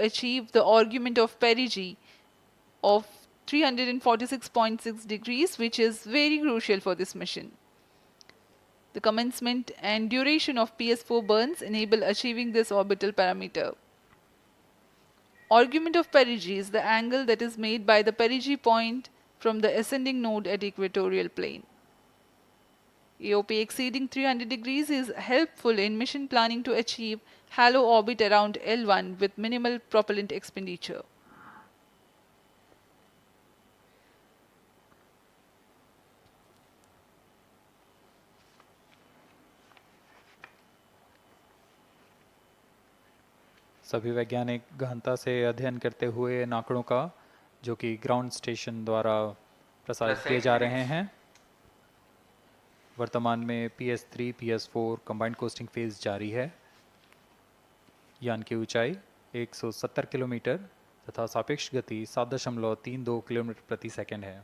achieve the argument of perigee of 346.6 degrees, which is very crucial for this mission. The commencement and duration of PS4 burns enable achieving this orbital parameter. Argument of perigee is the angle that is made by the perigee point from the ascending node at equatorial plane. AOP exceeding 300 degrees is helpful in mission planning to achieve halo orbit around L1 with minimal propellant expenditure. सभी वैज्ञानिक गहनता से अध्ययन करते हुए इन आंकड़ों का जो कि ग्राउंड स्टेशन द्वारा प्रसारित किए जा रहे हैं। वर्तमान में PS3 PS4 combined costing phase जारी है। यान की ऊंचाई 170 किलोमीटर तथा सापेक्ष गति 7.32 किलोमीटर प्रति सेकंड है।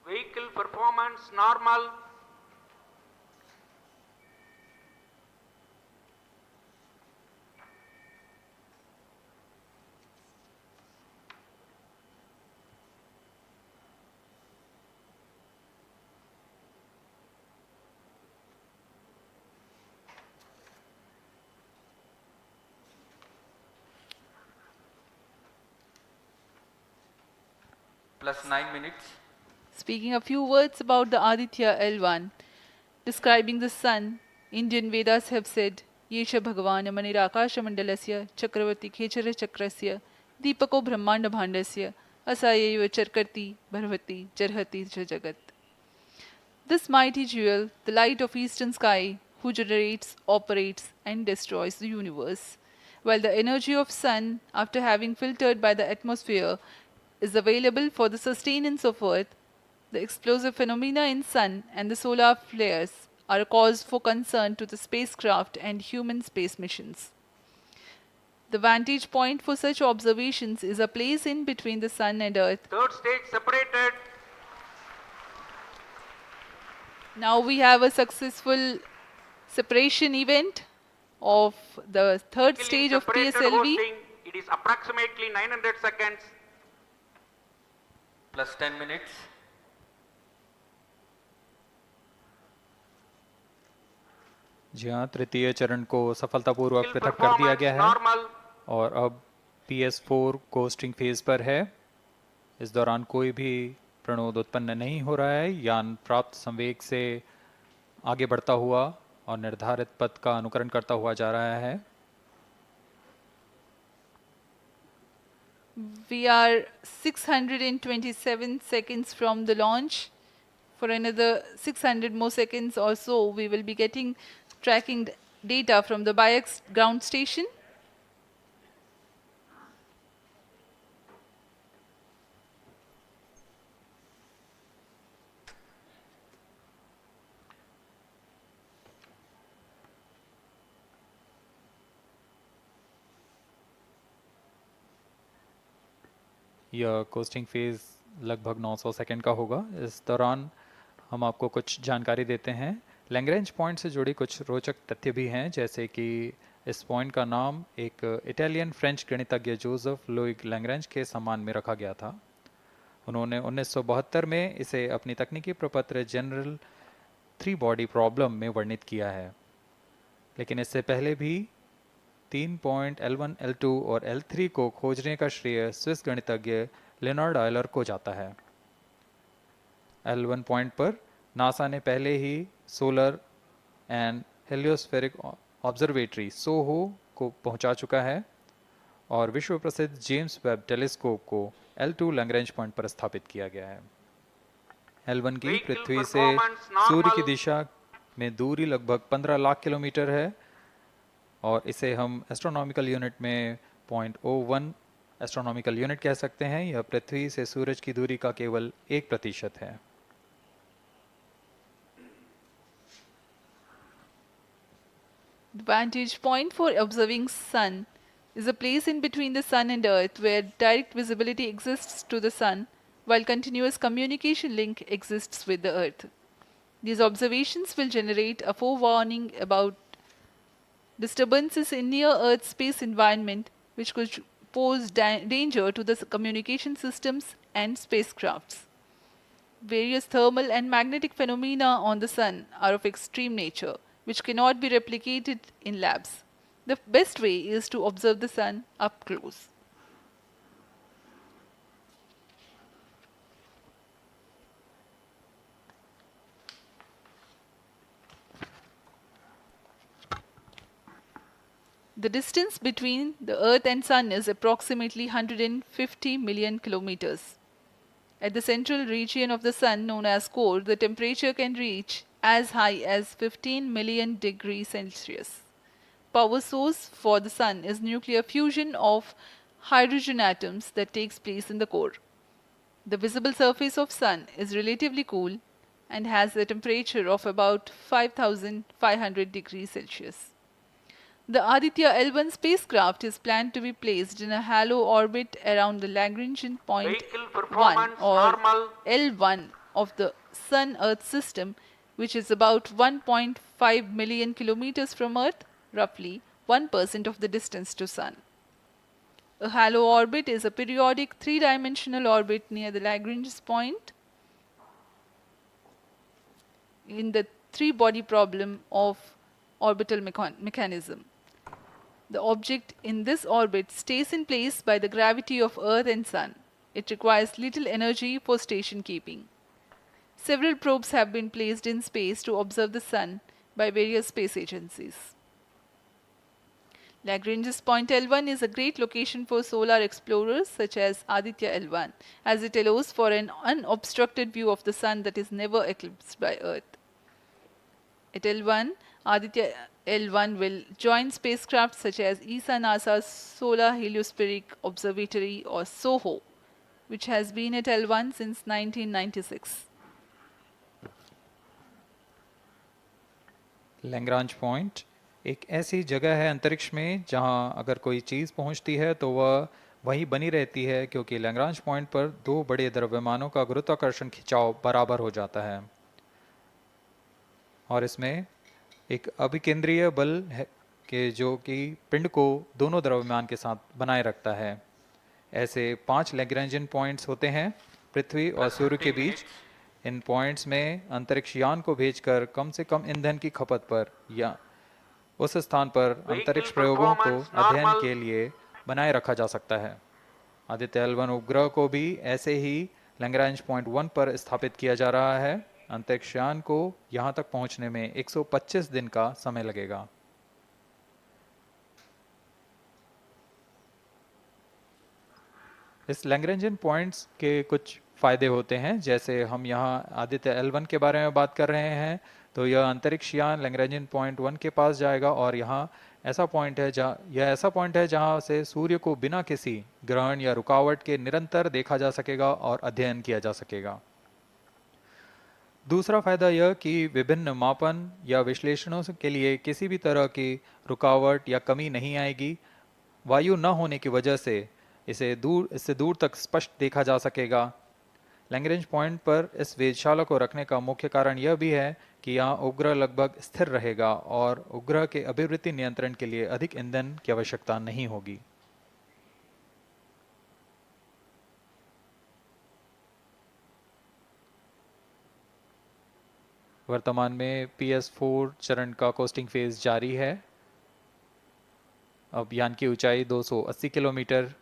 Vehicle performance normal. Plus 9 minutes. Speaking a few words about the Aditya-L1, describing the sun, Indian Vedas have said, Yesha Bhagavan Manirakash Mandalasya Chakravati Khechara Chakrasya Deepako Brahmanda Bhandasya Asayeva Charkarti Bharvati Jarhati Jagat. This mighty jewel, the light of eastern sky, who generates, operates and destroys the universe, while the energy of sun, after having filtered by the atmosphere, is available for the sustenance of earth. The explosive phenomena in sun and the solar flares are a cause for concern to the spacecraft and human space missions. The vantage point for such observations is a place in between the sun and earth. Third stage separated. Now we have a successful separation event of the third stage of PSLV. Hosting, it is approximately 900 seconds. Plus 10 minutes. जी हाँ, तृतीय चरण को सफलतापूर्वक पृथक कर दिया गया है और अब PS4 कोस्टिंग फेज पर है। इस दौरान कोई भी प्रणोद उत्पन्न नहीं हो रहा है। यान प्राप्त संवेग से आगे बढ़ता हुआ और निर्धारित पथ का अनुकरण करता हुआ जा रहा है। We are 627 seconds from the launch. For another 600 more seconds or so, we will be getting tracking data from the BIAX ground station. यह कोस्टिंग फेज लगभग 900 सेकंड का होगा। इस दौरान हम आपको कुछ जानकारी देते हैं। लैग्रेंज पॉइंट से जुड़ी कुछ रोचक तथ्य भी हैं, जैसे कि इस पॉइंट का नाम एक इटालियन फ्रेंच गणितज्ञ जोसेफ लुइग लैग्रेंज के सम्मान में रखा गया था। उन्होंने 1972 में इसे अपनी तकनीकी प्रपत्र जनरल 3 बॉडी प्रॉब्लम में वर्णित किया है, लेकिन इससे पहले भी 3 पॉइंट L1, L2 और L3 को खोजने का श्रेय स्विस गणितज्ञ लियोनार्ड आयलर को जाता है। L1 पॉइंट पर नासा ने पहले ही सोलर एंड हेलियोस्फेरिक ऑब्जर्वेटरी सोहो को पहुंचा चुका है और विश्व प्रसिद्ध जेम्स वेब टेलीस्कोप को L2 लैग्रेंज पॉइंट पर स्थापित किया गया है। L1 की पृथ्वी से सूर्य की दिशा में दूरी लगभग 15 लाख किलोमीटर है और इसे हम एस्ट्रोनॉमिकल यूनिट में 0.01 एस्ट्रोनॉमिकल यूनिट कह सकते हैं। यह पृथ्वी से सूरज की दूरी का केवल 1% है। The vantage point for observing sun is a place in between the Sun and Earth where direct visibility exists to the Sun while continuous communication link exists with the Earth. These observations will generate a forewarning about disturbances in near-Earth space environment which could pose danger to the communication systems and spacecrafts. Various thermal and magnetic phenomena on the Sun are of extreme nature, which cannot be replicated in labs. The best way is to observe the Sun up close. The distance between the Earth and Sun is approximately 150 million kilometers. At the central region of the Sun, known as core, the temperature can reach as high as 15 million degrees Celsius. Power source for the Sun is nuclear fusion of hydrogen atoms that takes place in the core. The visible surface of Sun is relatively cool and has a temperature of about 5,500 degrees Celsius. The Aditya-L1 spacecraft is planned to be placed in a halo orbit around the Lagrangian point Vehicle 1 performance or normal. L1 of the Sun-Earth system, which is about 1.5 million kilometers from Earth, roughly 1% of the distance to Sun. A halo orbit is a periodic three-dimensional orbit near the Lagrange point in the three-body problem of orbital mechanism. The object in this orbit stays in place by the gravity of Earth and Sun. It requires little energy for station keeping. Several probes have been placed in space to observe the Sun by various space agencies. Lagrange's point L1 is a great location for solar explorers such as Aditya-L1, as it allows for an unobstructed view of the Sun that is never eclipsed by Earth. At L1, Aditya-L1 will join spacecraft such as ESA-NASA's Solar Heliospheric Observatory or SOHO, which has been at L1 since 1996. Lagrange point एक ऐसी जगह है अंतरिक्ष में जहां अगर कोई चीज़ पहुंचती है तो वह वहीं बनी रहती है, क्योंकि लैग्रांज पॉइंट पर दो बड़े द्रव्यमानों का गुरुत्वाकर्षण खिंचाव बराबर हो जाता है और इसमें एक अभिकेंद्रीय बल है कि जो कि पिंड को दोनों द्रव्यमान के साथ बनाए रखता है। ऐसे 5 लैग्रेंजियन पॉइंट्स होते हैं पृथ्वी और सूर्य के बीच। इन पॉइंट्स में अंतरिक्ष यान को भेजकर कम से कम ईंधन की खपत पर या उस स्थान पर अंतरिक्ष प्रयोगों को अध्ययन के लिए बनाए रखा जा सकता है। आदित्य L1 उपग्रह को भी ऐसे ही लैग्रेंज पॉइंट 1 पर स्थापित किया जा रहा है। अंतरिक्ष यान को यहां तक पहुंचने में 125 दिन का समय लगेगा। इस लैग्रेंजियन पॉइंट्स के कुछ फ़ायदे होते हैं, जैसे हम यहाँ आदित्य L1 के बारे में बात कर रहे हैं तो यह अंतरिक्ष यान लैग्रेंजियन पॉइंट 1 के पास जाएगा और यहाँ ऐसा पॉइंट है जहाँ से सूर्य को बिना किसी ग्रहण या रुकावट के निरंतर देखा जा सकेगा और अध्ययन किया जा सकेगा। दूसरा फायदा यह कि विभिन्न मापन या विश्लेषणों के लिए किसी भी तरह की रुकावट या कमी नहीं आएगी। वायु न होने की वजह से इससे दूर तक स्पष्ट देखा जा सकेगा। लैग्रेंज पॉइंट पर इस वेधशाला को रखने का मुख्य कारण यह भी है कि यहाँ उपग्रह लगभग स्थिर रहेगा और उपग्रह के अभिवृत्ति नियंत्रण के लिए अधिक ईंधन की आवश्यकता नहीं होगी। वर्तमान में PS4 चरण का कोस्टिंग फेज जारी है। अब यान की ऊंचाई 280 किलोमीटर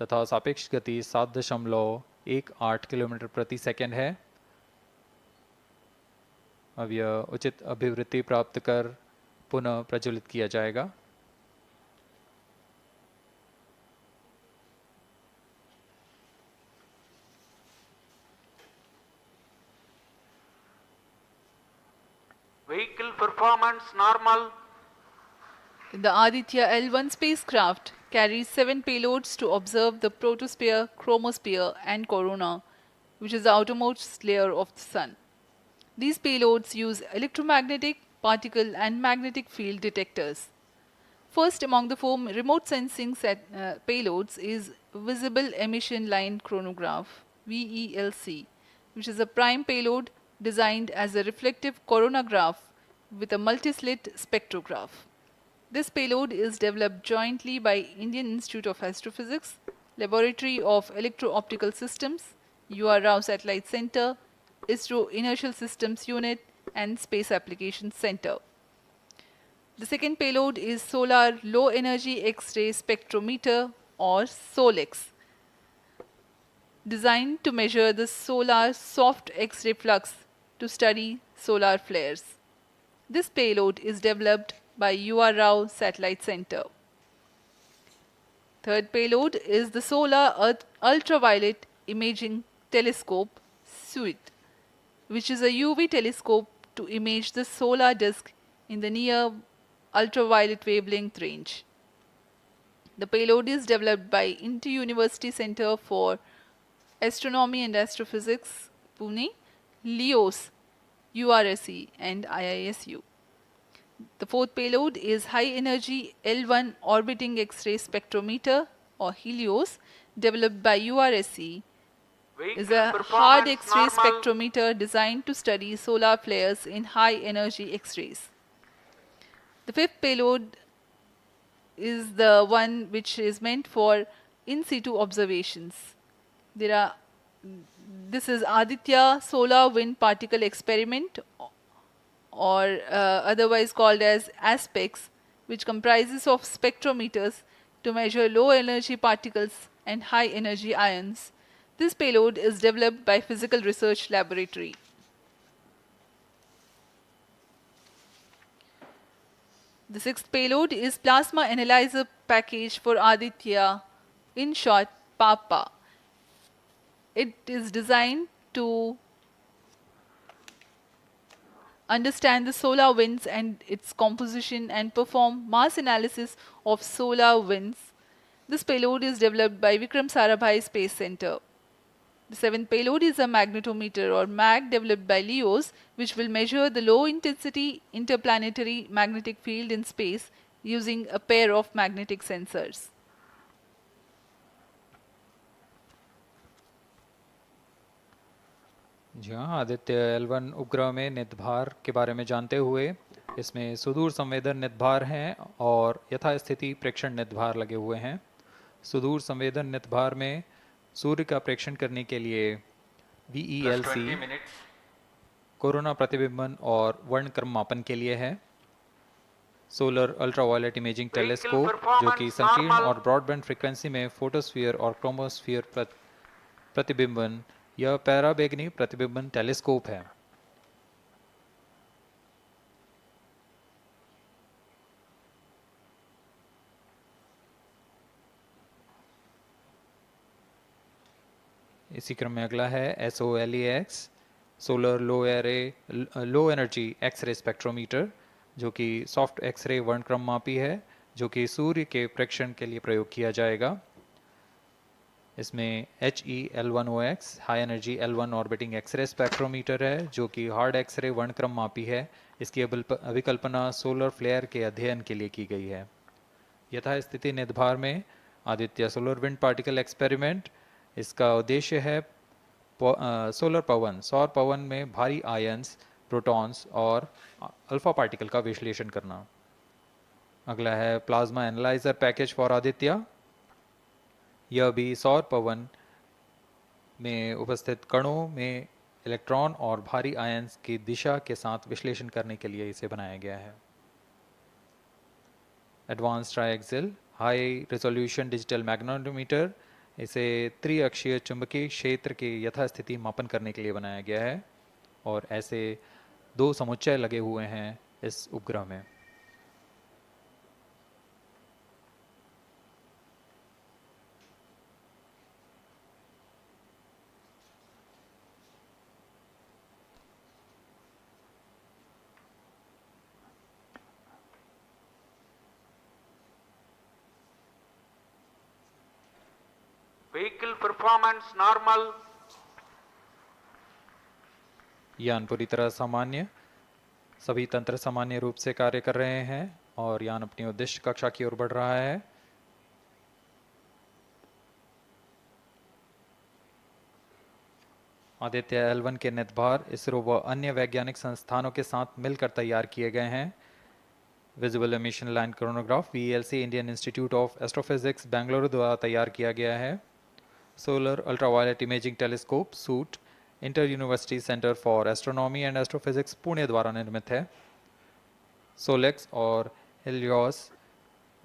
तथा सापेक्ष गति 7.18 किलोमीटर प्रति सेकंड है। अब यह उचित अभिवृत्ति प्राप्त कर पुनः प्रज्वलित किया जाएगा। Vehicle performance normal. The Aditya-L1 spacecraft carries 7 payloads to observe the protosphere, chromosphere and corona, which is the outermost layer of the Sun. These payloads use electromagnetic, particle and magnetic field detectors. First among the four remote sensing payloads is Visible Emission Line Chronograph (VELC), which is a prime payload designed as a reflective coronagraph with a multi-slit spectrograph. This payload is developed jointly by Indian Institute of Astrophysics, Laboratory of Electro-Optical Systems, UR Rao Satellite Center, ISRO Inertial Systems Unit, and Space Applications Center. The second payload is Solar Low Energy X-ray Spectrometer, or SOLEX, designed to measure the solar soft X-ray flux to study solar flares. This payload is developed by UR Rao Satellite Center. Third payload is the Solar Earth Ultraviolet Imaging Telescope SUIT, which is a UV telescope to image the solar disk in the near ultraviolet wavelength range. The payload is developed by Inter-University Center for Astronomy and Astrophysics, Pune, LEOS, URSE, and IISU. The fourth payload is High Energy L1 Orbiting X-ray Spectrometer, or HELIOS, developed by URSE. Is a hard X-ray spectrometer designed to study solar flares in high energy X-rays. The fifth payload is the one which is meant for in situ observations. This is Aditya Solar Wind Particle Experiment, or otherwise called as ASPEX, which comprises of spectrometers to measure low energy particles and high energy ions. This payload is developed by Physical Research Laboratory. The sixth payload is Plasma Analyzer Package for Aditya, in short PAPA. It is designed to understand the solar winds and its composition and perform mass analysis of solar winds. This payload is developed by Vikram Sarabhai Space Center. The seventh payload is a magnetometer, or MAG, developed by LEOS, which will measure the low intensity interplanetary magnetic field in space using a pair of magnetic sensors. जी हाँ, Aditya L1 उपग्रह में नितभार के बारे में जानते हुए इसमें सुदूर संवेदन नितभार हैं और यथास्थिति प्रेक्षण नितभार लगे हुए हैं। सुदूर संवेदन नितभार में सूर्य का प्रेक्षण करने के लिए VELC कोरोना प्रतिबिंबन और वर्णक्रम मापन के लिए है। सोलर अल्ट्रावायलेट इमेजिंग टेलीस्कोप, जो कि संकीर्ण और ब्रॉडबैंड फ्रीक्वेंसी में फोटोस्फीयर और क्रोमोस्फीयर प्रतिबिंबन यह पैराबैंगनी प्रतिबिंबन टेलीस्कोप है। इसी क्रम में अगला है SOLEX, solar low energy X-ray spectrometer, जो कि सॉफ्ट एक्सरे वर्णक्रम मापी है, जो कि सूर्य के प्रेक्षण के लिए प्रयोग किया जाएगा। इसमें HE-L1OX high energy L1 orbiting X-ray spectrometer है, जो कि हार्ड एक्सरे वर्णक्रम मापी है। इसकी अभिकल्पना सोलर फ्लेयर के अध्ययन के लिए की गई है। यथास्थिति नितभार में Aditya solar wind particle experiment, इसका उद्देश्य है सोलर पवन, सौर पवन में भारी आयंस, प्रोटॉन्स और अल्फा पार्टिकल का विश्लेषण करना। अगला है plasma analyser package for Aditya. यह भी सौर पवन में उपस्थित कणों में इलेक्ट्रॉन और भारी आयंस की दिशा के साथ विश्लेषण करने के लिए इसे बनाया गया है। Advanced triaxial high resolution digital magnetometer, इसे त्रिअक्षीय चुंबकीय क्षेत्र के यथास्थिति मापन करने के लिए बनाया गया है और ऐसे 2 समुच्चय लगे हुए हैं इस उपग्रह में। Vehicle performance normal. यान पूरी तरह सामान्य, सभी तंत्र सामान्य रूप से कार्य कर रहे हैं और यान अपनी उद्दिष्ट कक्षा की ओर बढ़ रहा है। आदित्य L1 के नितभार इसरो व अन्य वैज्ञानिक संस्थानों के साथ मिलकर तैयार किए गए हैं। Visual emission line chronograph VELC Indian institute of astrophysics Bengaluru द्वारा तैयार किया गया है। Solar ultraviolet imaging telescope suit inter university centre for astronomy and astrophysics Pune द्वारा निर्मित है। सोलेक्स और हेलियोस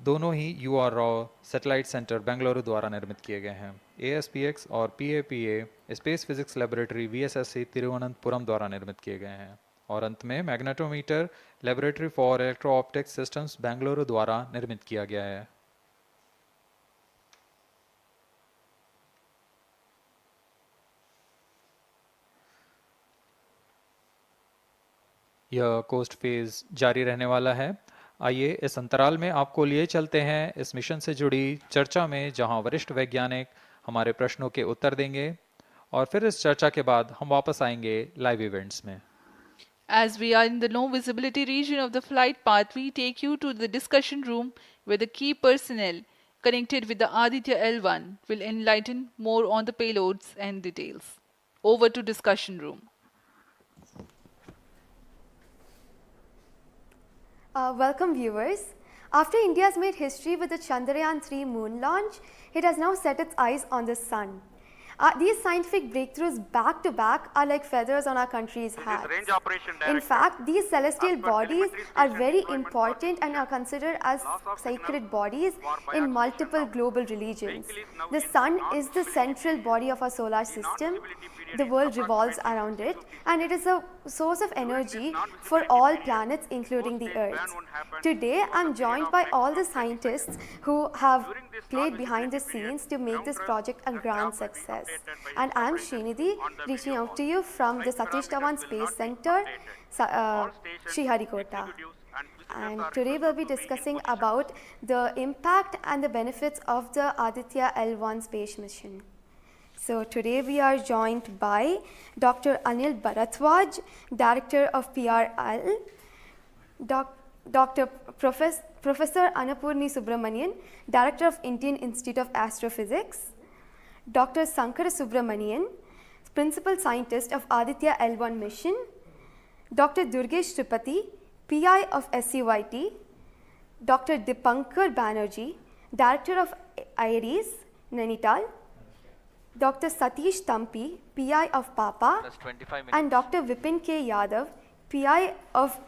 दोनों ही UR Rao satellite centre Bengaluru द्वारा निर्मित किए गए हैं। ASPX और PAPA space physics laboratory VSSC Thiruvananthapuram द्वारा निर्मित किए गए हैं। और अंत में magnetometer laboratory for electro optics systems Bengaluru द्वारा निर्मित किया गया है। यह कोस्ट फेज जारी रहने वाला है। आइए इस अंतराल में आपको लिए चलते हैं इस मिशन से जुड़ी चर्चा में, जहां वरिष्ठ वैज्ञानिक हमारे प्रश्नों के उत्तर देंगे और फिर इस चर्चा के बाद हम वापस आएंगे लाइव इवेंट्स में। As we are in the low visibility region of the flight path, we take you to the discussion room where the key personnel connected with the Aditya-L1 will enlighten more on the payloads and details. Over to discussion room. Welcome viewers. After India has made history with the Chandrayaan-3 moon launch, it has now set its eyes on the sun. These scientific breakthroughs back to back are like feathers on our country's hats. Range Operation In Director. fact, these celestial As per bodies telemetry are station very deployment important for and are considered as loss of sacred signal bodies for in biodistribution multiple now. global religions. Vehicle is now The in sun is the non-visibility central period. body of our solar The system. non-visibility period The is world revolves approximately around it 6 to 6 and it is a source of energy non-visibility for all period, planets including the post-stage Earth. ban won't happen Today over I'm the joined period by of all the next scientists who have During this played behind the non-visibility scenes period, to make this ground project a the grand staff will be success. updated by And I'm operation Srinidhi, on the reaching video out to hall. you from the Flight Satish parameters Dhawan will Space not be Center, updated. All stations, Sriharikota. executives and visitors And are today we'll be requested to discussing in position. about the impact and the benefits of the Aditya-L1 space mission. So today we are joined by Dr. Anil Bharatwaj, Director of PRL, Professor Annapurni Subramanian, Director of Indian Institute of Astrophysics, Dr. Sankara Subramanian, Principal Scientist of Aditya-L1 mission, Dr. Durgesh Tripathi, PI of SUIT, Dr. Dipankar Banerjee, Director of IRIS, Nainital, Dr. Satish Tampi, PI of PAPA, Plus 25 minutes. and Dr. Vipin K. Yadav, PI of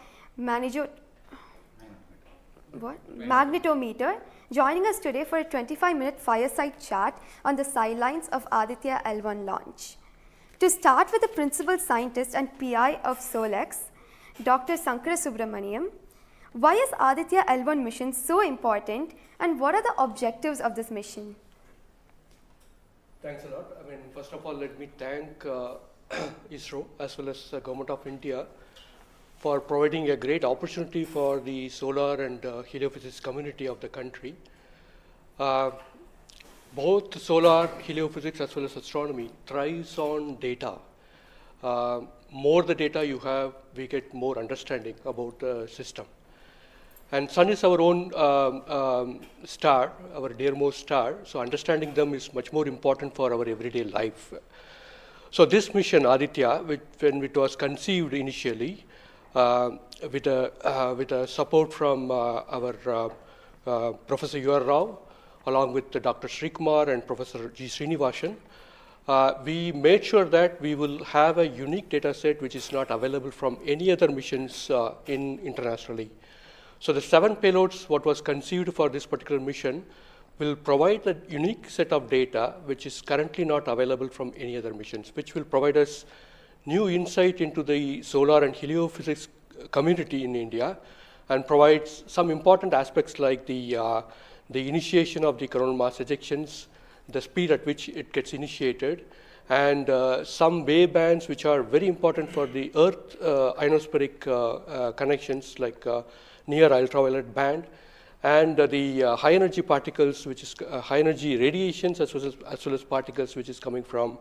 Magnetometer, joining us today for a 25-minute fireside chat on the sidelines of Aditya-L1 launch. To start with the Principal Scientist and PI of SOLEX, Dr. Sankara Subramaniam, why is Aditya-L1 mission so important and what are the objectives of this mission? Thanks a lot. I mean, first of all, let me thank ISRO as well as the Government of India for providing a great opportunity for the solar and heliophysics community of the country. Both solar, heliophysics as well as astronomy thrives on data. More the data you have, we get more understanding about the system. And sun is our own star, our dearmost star, so understanding them is much more important for our everyday life. So this mission, Aditya, when it was conceived initially, with a support from our Professor U.R. Rao, along with Dr. Srikumar and Professor G. Srinivasan, we made sure that we will have a unique data set which is not available from any other missions internationally. So the 7 payloads, what was conceived for this particular mission, will provide a unique set of data which is currently not available from any other missions, which will provide us new insight into the solar and heliophysics community in India and provides some important aspects like the initiation of the coronal mass ejections, the speed at which it gets initiated, and some wave bands which are very important for the Earth ionospheric connections like near ultraviolet band, and the high energy particles, which is high energy radiations as well as particles which is coming from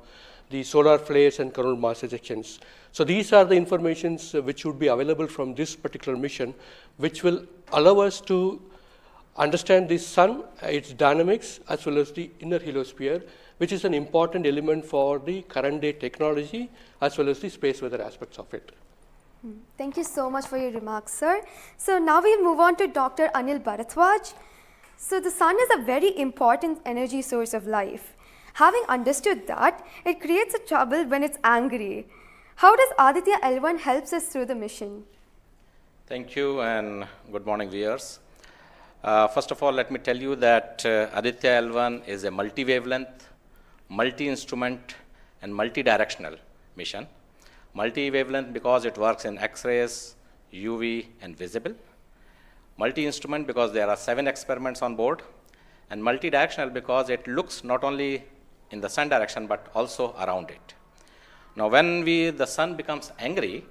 the solar flares and coronal mass ejections. So these are the informations which would be available from this particular mission, which will allow us to understand the sun, its dynamics, as well as the inner heliosphere, which is an important element for the current day technology, as well as the space weather aspects of it. Thank you so much for your remarks, sir. So now we'll move on to Dr. Anil Bharadwaj. So the sun is a very important energy source of life. Having understood that, it creates a trouble when it's angry. How does Aditya-L1 helps us through the mission? Thank you and good morning, viewers. First of all, let me tell you that Aditya-L1 is a multi-wavelength, multi-instrument and multi-directional mission. Multi-wavelength because it works in X-rays, UV and visible. Multi-instrument because there are 7 experiments on board. And multi-directional because it looks not only in the sun direction but also around it. Now when the sun becomes angry,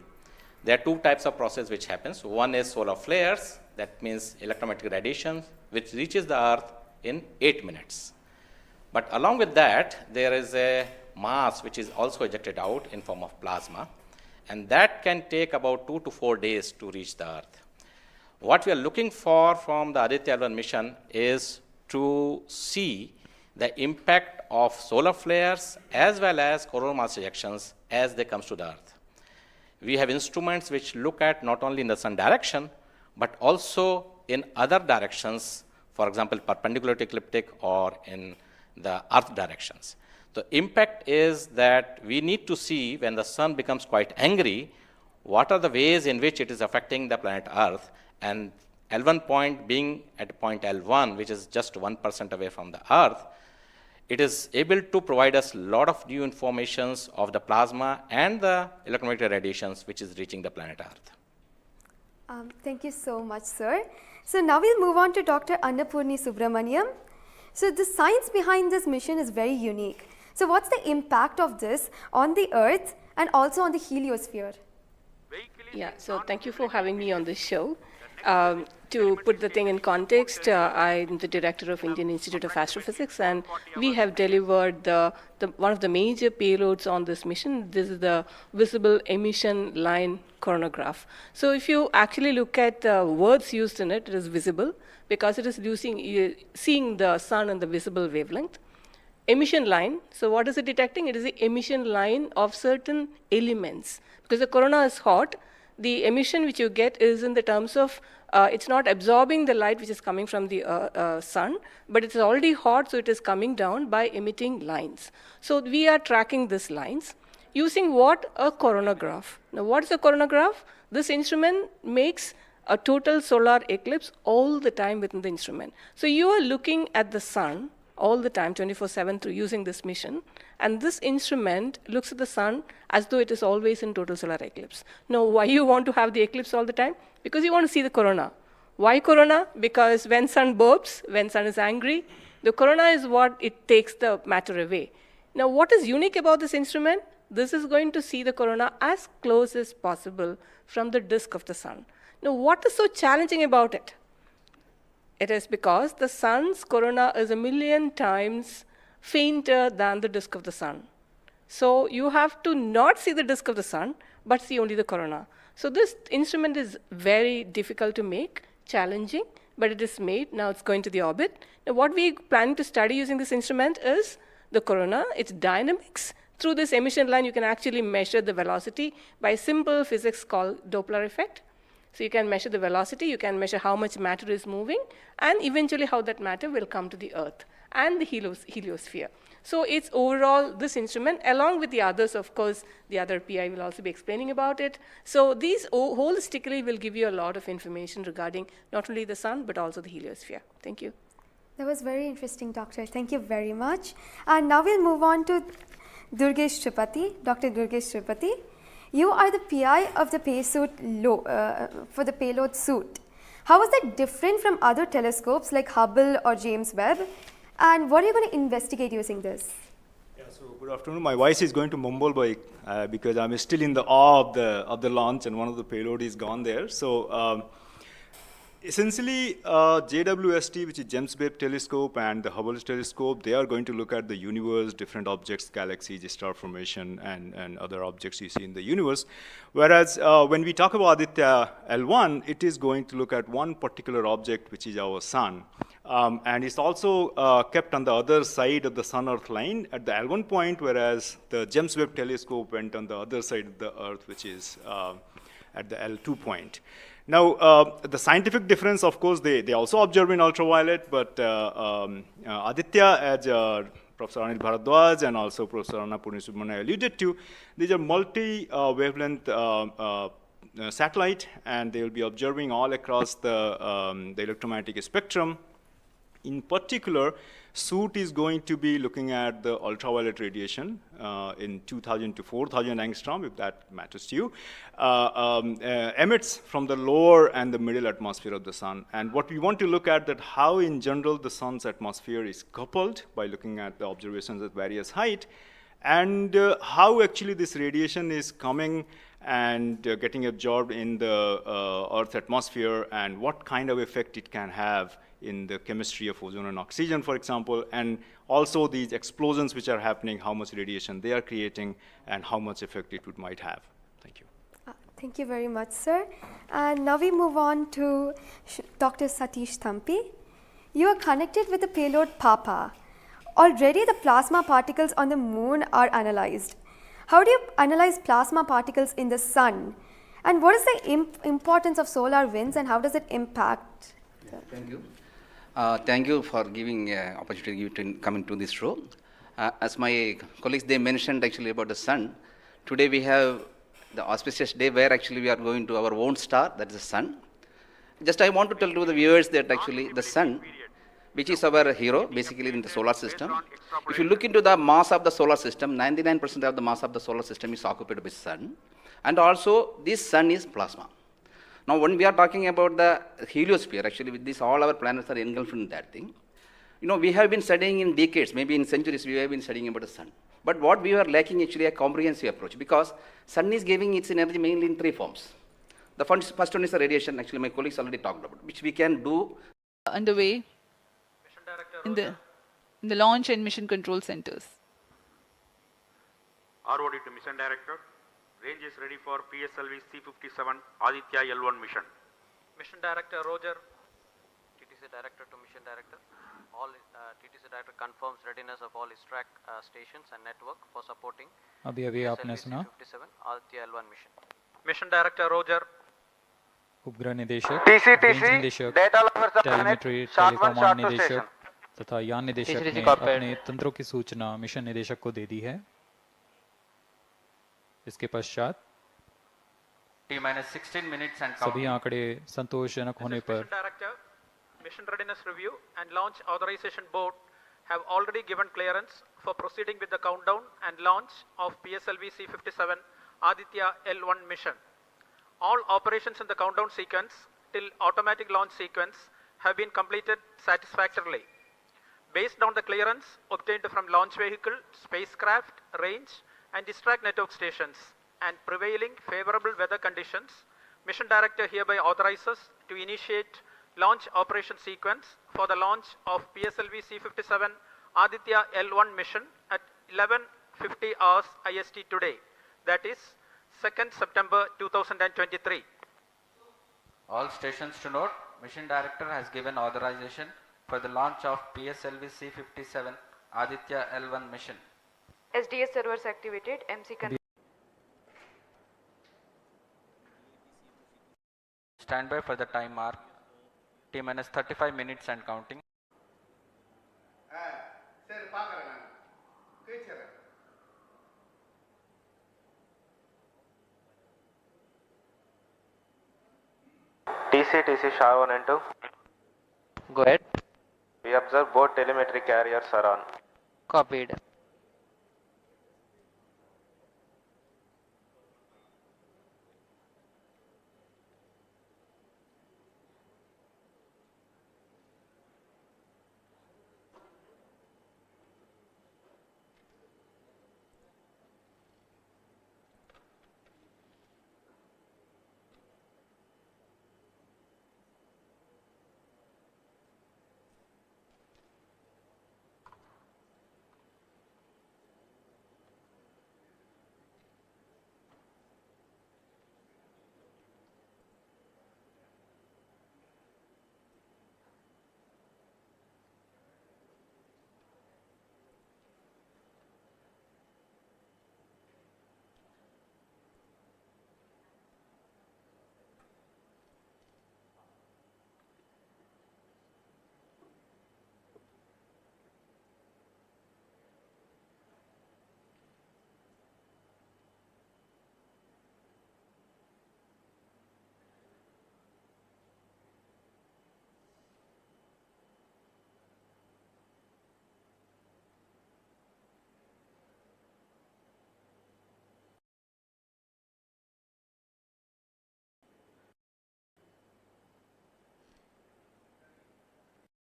there are 2 types of process which happens. One is solar flares, that means electromagnetic radiation, which reaches the earth in 8 minutes. But along with that, there is a mass which is also ejected out in form of plasma, and that can take about 2 to 4 days to reach the earth. What we are looking for from the Aditya-L1 mission is to see the impact of solar flares as well as coronal mass ejections as they come to the earth. We have instruments which look at not only in the sun direction, but also in other directions, for example, perpendicular to ecliptic or in the earth directions. The impact is that we need to see when the sun becomes quite angry, what are the ways in which it is affecting the planet Earth, and L1 point being at point L1, which is just 1% away from the Earth, it is able to provide us a lot of new informations of the plasma and the electromagnetic radiations which is reaching the planet Earth. Thank you so much, sir. So now we'll move on to Dr. Annapurni Subramaniam. So the science behind this mission is very unique. So what's the impact of this on the Earth and also on the heliosphere? Yeah, so thank you for having me on this show. To put the thing in context, I'm the director of Indian Institute of Astrophysics, and we have delivered one of the major payloads on this mission. This is the visible emission line coronagraph. So if you actually look at the words used in it, it is visible because it is seeing the sun in the visible wavelength. Emission line, so what is it detecting? It is the emission line of certain elements. Because the corona is hot, the emission which you get is in the terms of, it's not absorbing the light which is coming from the sun, but it's already hot, so it is coming down by emitting lines. So we are tracking these lines using what? A coronagraph. Now what is a coronagraph? This instrument makes a total solar eclipse all the time within the instrument. So you are looking at the sun all the time, 24/7 through using this mission. And this instrument looks at the sun as though it is always in total solar eclipse. Now, why you want to have the eclipse all the time? Because you want to see the corona. Why corona? Because when sun burps, when sun is angry, the corona is what it takes the matter away. Now, what is unique about this instrument? This is going to see the corona as close as possible from the disk of the sun. Now, what is so challenging about it? It is because the sun's corona is 1,000,000 times fainter than the disk of the sun. So you have to not see the disk of the sun, but see only the corona. So this instrument is very difficult to make, challenging, but it is made. Now it's going to the orbit. Now what we plan to study using this instrument is the corona, its dynamics. Through this emission line, you can actually measure the velocity by simple physics called Doppler effect. So you can measure the velocity, you can measure how much matter is moving, and eventually how that matter will come to the Earth and the heliosphere. So it's overall this instrument, along with the others, of course, the other PI will also be explaining about it. So these holistically will give you a lot of information regarding not only the sun, but also the heliosphere. Thank you. That was very interesting, Doctor. Thank you very much. And now we'll move on to Durgesh Tripathi, Dr. Durgesh Tripathi. You are the PI of the for the payload suit. How is that different from other telescopes like Hubble or James Webb? And what are you going to investigate using this? Yeah, so good afternoon. My voice is going to mumble because I'm still in the awe of the launch, and one of the payload is gone there. So Essentially, JWST, which is James Webb Telescope, and the Hubble Telescope, they are going to look at the universe, different objects, galaxies, star formation, and other objects you see in the universe. Whereas when we talk about Aditya-L1, it is going to look at one particular object, which is our sun. And it's also kept on the other side of the Sun-Earth line at the L1 point, whereas the James Webb Telescope went on the other side of the Earth, which is at the L2 point. Now, the scientific difference, of course, they also observe in ultraviolet, but Aditya, as Professor Anil Bharadwaj and also Professor Anna Purnisubramanian alluded to, these are multi-wavelength satellite, and they will be observing all across the electromagnetic spectrum. In particular, SOOT is going to be looking at the ultraviolet radiation in 2000 to 4000 angstrom, if that matters to you, emits from the lower and the middle atmosphere of the sun. And what we want to look at that how in general the sun's atmosphere is coupled by looking at the observations at various height, and how actually this radiation is coming and getting absorbed in the Earth's atmosphere, and what kind of effect it can have in the chemistry of ozone and oxygen, for example, and also these explosions which are happening, how much radiation they are creating, and how much effect it might have. Thank you. Thank you very much, sir. And now we move on to Dr. Satish Thampi. You are connected with the payload PAPA. Already the plasma particles on the moon are analyzed. How do you analyze plasma particles in the sun? And what is the importance of solar winds, and how does it impact? Thank you. Thank you for giving opportunity to come into this show. As my colleagues, they mentioned actually about the sun. Today we have the auspicious day where actually we are going to our own star, that is the sun. Just I want to tell to the viewers that actually the sun, which is our hero basically in the solar system. If you look into the mass of the solar system, 99% of the mass of the solar system is occupied by sun. And also this sun is plasma. Now, when we are talking about the heliosphere, actually with this, all our planets are engulfed in that thing. You know, we have been studying in decades, maybe in centuries, we have been studying about the sun. But what we are lacking actually a comprehensive approach, because sun is giving its energy mainly in three forms. The first one is the radiation, actually my colleagues already talked about, which we can do. Underway in the launch and mission control centers. ROD to Mission Director. Range is ready for PSLV C57 Aditya-L1 mission. Mission Director Roger. TTC Director to Mission Director. All TTC Director confirms readiness of all ISRO stations and network for supporting अभी आपने सुना C57 Aditya-L1 mission. Mission Director Roger. उपग्रह निदेशक, range निदेशक, telemetry, टेलीकमांड निदेशक तथा यान निदेशक ने अपने तंत्रों की सूचना मिशन निदेशक को दे दी है। इसके पश्चात T-16 minutes and सभी आंकड़े संतोषजनक होने पर Mission Readiness Review and Launch Authorization Board have already given clearance for proceeding with the countdown and launch of PSLV C57 Aditya-L1 mission. All operations in the countdown sequence till automatic launch sequence have been completed satisfactorily. Based on the clearance obtained from launch vehicle, spacecraft, range, and distract network stations, and prevailing favorable weather conditions, Mission Director hereby authorizes to initiate launch operation sequence for the launch of PSLV C57 Aditya-L1 mission at 11:50 hours IST today, that is 2nd September 2023. All stations to note, Mission Director has given authorization for the launch of PSLV C57 Aditya-L1 mission. SDS servers activated, MC Stand by for the time mark. T-minus 35 minutes and counting. TC Shah 1 and 2. Go ahead. We observe both telemetry carriers are on. Copied.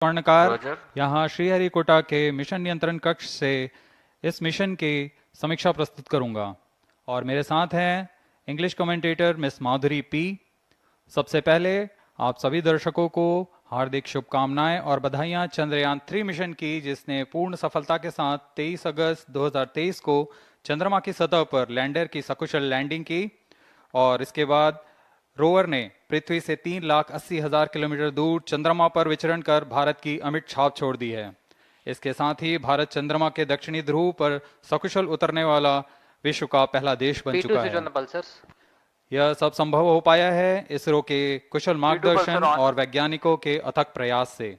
Swarnkar Roger. यहाँ श्रीहरिकोटा के mission नियंत्रण कक्ष से इस mission की समीक्षा प्रस्तुत करूंगा और मेरे साथ हैं इंग्लिश कमेंटेटर मिस माधुरी पी। सबसे पहले आप सभी दर्शकों को हार्दिक शुभकामनाएं और बधाइयां चंद्रयान 3 मिशन की, जिसने पूर्ण सफलता के साथ 23 अगस्त 2023 को चंद्रमा की सतह पर लैंडर की सकुशल लैंडिंग की और इसके बाद रोवर ने पृथ्वी से 3,80,000 किलोमीटर दूर चंद्रमा पर विचरण कर भारत की अमिट छाप छोड़ दी है। इसके साथ ही भारत चंद्रमा के दक्षिणी ध्रुव पर सकुशल उतरने वाला विश्व का पहला देश बन चुका है। यह सब संभव हो पाया है इसरो के कुशल मार्गदर्शन और वैज्ञानिकों के अथक प्रयास से,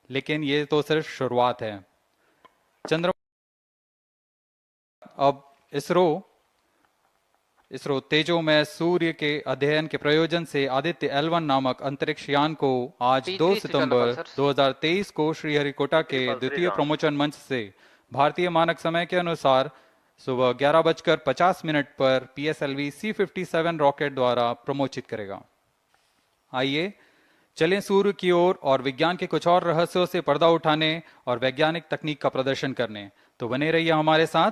लेकिन ये तो सिर्फ शुरुआत है। चंद्रमा अब इसरो तेजोमय सूर्य के अध्ययन के प्रयोजन से आदित्य-L1 नामक अंतरिक्ष यान को आज 2 सितंबर 2023 को श्रीहरिकोटा के द्वितीय प्रमोचन मंच से भारतीय मानक समय के अनुसार सुबह 11:50 पर PSLV C-57 रॉकेट द्वारा प्रमोचित करेगा। आइए चलें सूर्य की ओर और विज्ञान के कुछ और रहस्यों से पर्दा उठाने और वैज्ञानिक तकनीक का प्रदर्शन करने। तो बने रहिए हमारे साथ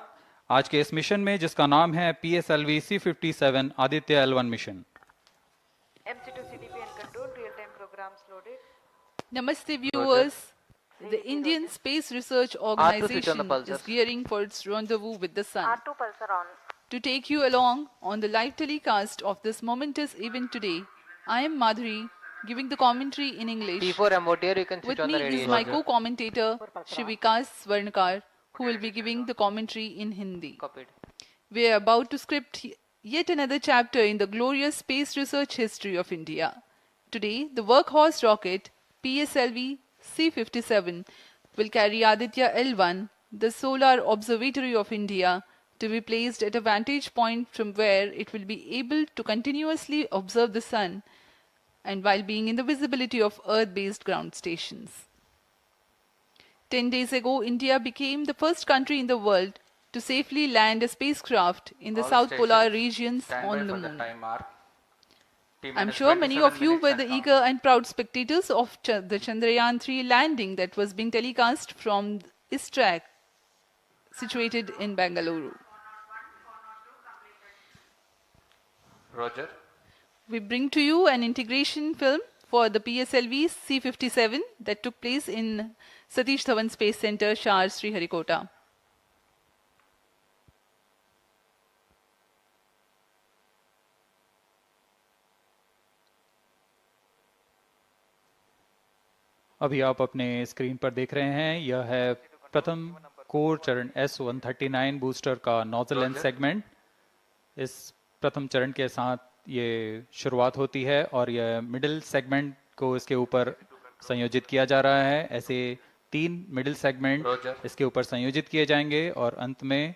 आज के इस मिशन में, जिसका नाम है PSLV C-57 आदित्य-L1 mission. MC2 CDP and control, real-time programs loaded. Namaste viewers. The Indian Space Research Organization is gearing for its rendezvous with the Sun. R2 pulsar on. To take you along on the live telecast of this momentous event today, I am Madhuri, giving the commentary in English. Before MOTR, you can switch With on me the radio. is my co-commentator, Vikas Swarnkar, who will be giving the commentary in Hindi. Copied. We are about to script yet another chapter in the glorious space research history of India. Today, the workhorse rocket PSLV C-57 will carry Aditya-L1, the solar observatory of India, to be placed at a vantage point from where it will be able to continuously observe the Sun and while being in the visibility of Earth-based ground stations. 10 days ago, India became the first country in the world to safely land a spacecraft in the All South Polar stations, regions stand on by the for the moon. time mark. I'm sure many of you were the eager and proud spectators of the Chandrayaan 3 landing that was being telecast from ISRO, situated in Bangalore. Roger. We bring to you an integration film for the PSLV C-57 that took place in Satish Dhawan Space Center, Shahar, Sriharikota. अभी आप अपने screen पर देख रहे हैं, यह है प्रथम कोर चरण S-139 बूस्टर का नोजल एंड सेगमेंट। इस प्रथम चरण के साथ ये शुरुआत होती है और यह मिडिल सेगमेंट को इसके ऊपर संयोजित किया जा रहा है। ऐसे 3 मिडिल सेगमेंट इसके ऊपर संयोजित किए जाएंगे और अंत में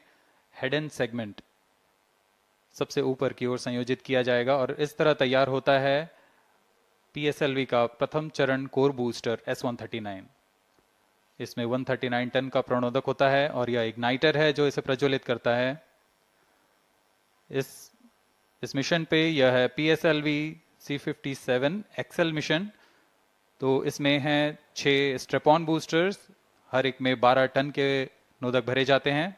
हेड एंड सेगमेंट सबसे ऊपर की ओर संयोजित किया जाएगा और इस तरह तैयार होता है PSLV का प्रथम चरण कोर बूस्टर S-139। इसमें 139 टन का प्रणोदक होता है और यह इग्नाइटर है जो इसे प्रज्वलित करता है। इस मिशन पे यह है PSLV C-57 एक्सेल मिशन। तो इसमें हैं 6 स्ट्रेपॉन बूस्टर्स, हर एक में 12 टन के नोदक भरे जाते हैं।